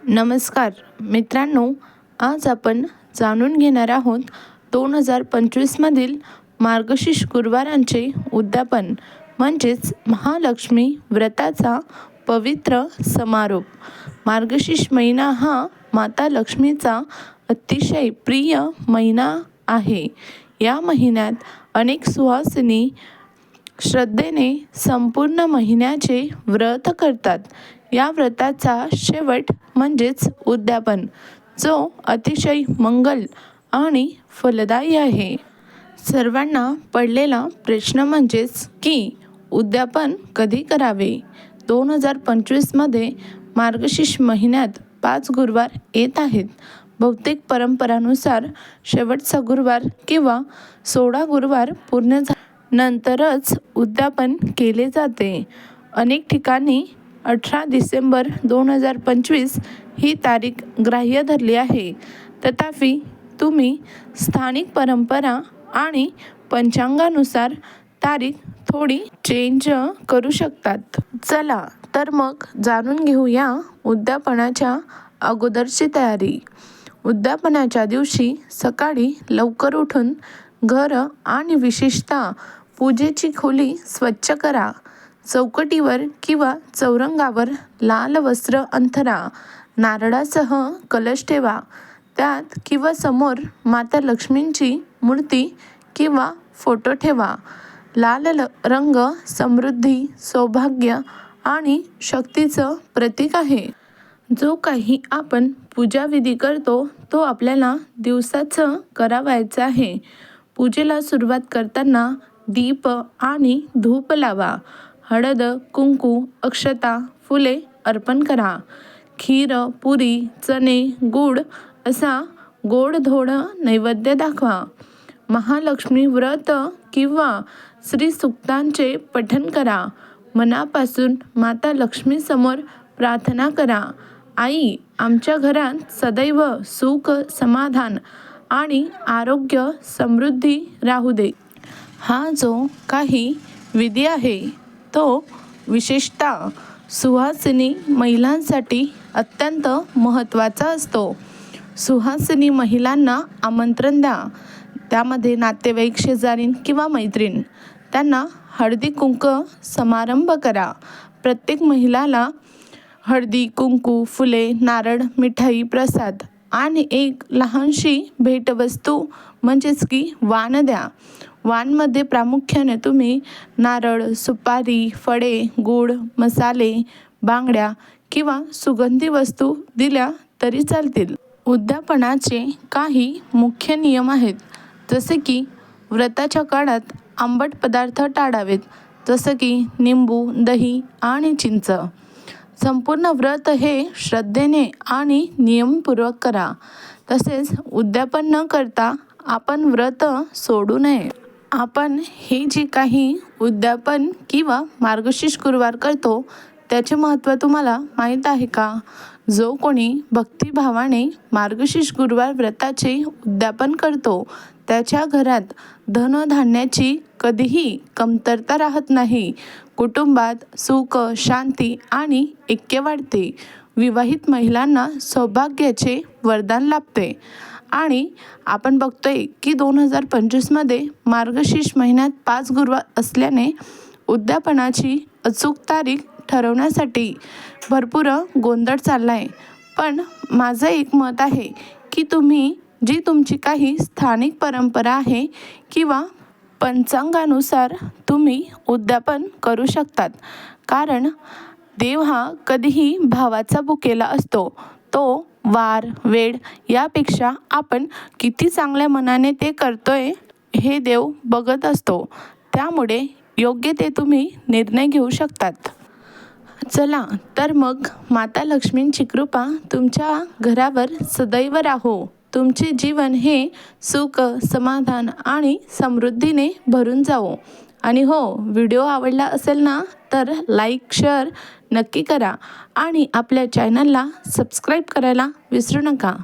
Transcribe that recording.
नमस्कार मित्रांनो, आज आपण जाणून घेणार आहोत 2025 मधील मार्गशीर्ष गुरुवारांचे उद्यापन म्हणजेच महालक्ष्मी व्रताचा पवित्र समारोप। मार्गशीर्ष महिना हा माता लक्ष्मीचा अतिशय प्रिय महिना आहे। या महिन्यात अनेक सुहासिनी श्रद्धेने संपूर्ण महिन्याचे व्रत करतात। या व्रताचा शेवट म्हणजेच उद्यापन, जो अतिशय मंगल आणि फलदायी आहे। सर्वांना पडलेला प्रश्न म्हणजेच की उद्यापन कधी करावे। 2025 मध्ये मार्गशीर्ष महिन्यात 5 गुरुवार येत आहेत। बहुतेक परंपरानुसार शेवटचा गुरुवार किंवा 16 गुरुवार पूर्ण नंतरच उद्यापन केले जाते। अनेक ठिकाणी 18 डिसेंबर 2025 ही तारीख ग्राह्य धरली आहे। तथापि तुम्ही स्थानिक परंपरा आणि पंचांगानुसार तारीख थोडी चेंज करू शकतात। चला तर मग जाणून घेऊया उद्यापनाच्या अगोदरची तयारी। उद्यापनाच्या दिवशी सकाळी लवकर उठून घर आणि विशेषतः पूजेची खोली स्वच्छ करा। चौकटीवर किंवा चौरंगावर लाल वस्त्र अंथरा। नारळासह कलश ठेवा। त्यात किंवा समोर माता लक्ष्मींची मूर्ती किंवा फोटो ठेवा। लाल रंग समृद्धी, सौभाग्य आणि शक्तीचं प्रतीक आहे। जो काही आपण पूजाविधी करतो तो आपल्याला दिवसाचं करावायचा आहे। पूजेला सुरुवात करताना दीप आणि धूप लावा। हळद, कुंकू, अक्षता, फुले अर्पण करा। खीर, पुरी, चणे, गूळ असा गोड-धोड नैवेद्य दाखवा। महालक्ष्मी व्रत किंवा श्री सूक्तांचे पठण करा। मनापासून माता लक्ष्मीसमोर प्रार्थना करा, आई, आमच्या घरात सदैव सुख, समाधान आणि आरोग्य, समृद्धी राहू दे। हा जो काही विधी आहे तो विशेषतः सुहासिनी महिलांसाठी अत्यंत महत्त्वाचा असतो। सुहासिनी महिलांना आमंत्रण द्या, त्यामध्ये नातेवाईक, शेजारीण किंवा मैत्रीण। त्यांना हळदी कुंकू समारंभ करा। प्रत्येक महिलाला हळदी, कुंकू, फुले, नारळ, मिठाई, प्रसाद आणि एक लहानशी भेटवस्तू म्हणजेच की वाण द्या। वाणमध्ये प्रामुख्याने तुम्ही नारळ, सुपारी, फळे, गूळ, मसाले, बांगड्या किंवा सुगंधी वस्तू दिल्या तरी चालतील। उद्यापनाचे काही मुख्य नियम आहेत, जसे की व्रताच्या काळात आंबट पदार्थ टाळावेत, जसे की निंबू, दही आणि चिंच। संपूर्ण व्रत हे श्रद्धेने आणि नियमपूर्वक करा। तसेच उद्यापन न करता आपण व्रत सोडू नये। आपण हे जे काही उद्यापन किंवा मार्गशीर्ष गुरुवार करतो त्याचे महत्त्व तुम्हाला माहीत आहे का? जो कोणी भक्तिभावाने मार्गशीर्ष गुरुवार व्रताचे उद्यापन करतो त्याच्या घरात धनधान्याची कधीही कमतरता राहत नाही। कुटुंबात सुख, शांती आणि ऐक्य वाढते। विवाहित महिलांना सौभाग्याचे वरदान लाभते। आणि आपण बघतोय की 2025 मध्ये मार्गशीर्ष महिन्यात 5 गुरुवार असल्याने उद्यापनाची अचूक तारीख ठरवण्यासाठी भरपूर गोंधळ चालला आहे। पण माझं एक मत आहे की तुम्ही जी तुमची काही स्थानिक परंपरा आहे किंवा पंचांगानुसार तुम्ही उद्यापन करू शकतात। कारण देव हा कधीही भावाचा भुकेला असतो। तो वार, वेळ यापेक्षा आपण किती चांगल्या मनाने ते करतोय हे देव बघत असतो। त्यामुळे योग्य ते तुम्ही निर्णय घेऊ शकतात। चला तर मग माता लक्ष्मींची कृपा तुमच्या घरावर सदैव राहो। तुमचे जीवन हे सुख, समाधान आणि समृद्धीने भरून जावो। आणि हो, व्हिडिओ आवडला असेल ना तर लाईक, शेअर नक्की करा आणि आपल्या चॅनलला सबस्क्राईब करायला विसरू नका।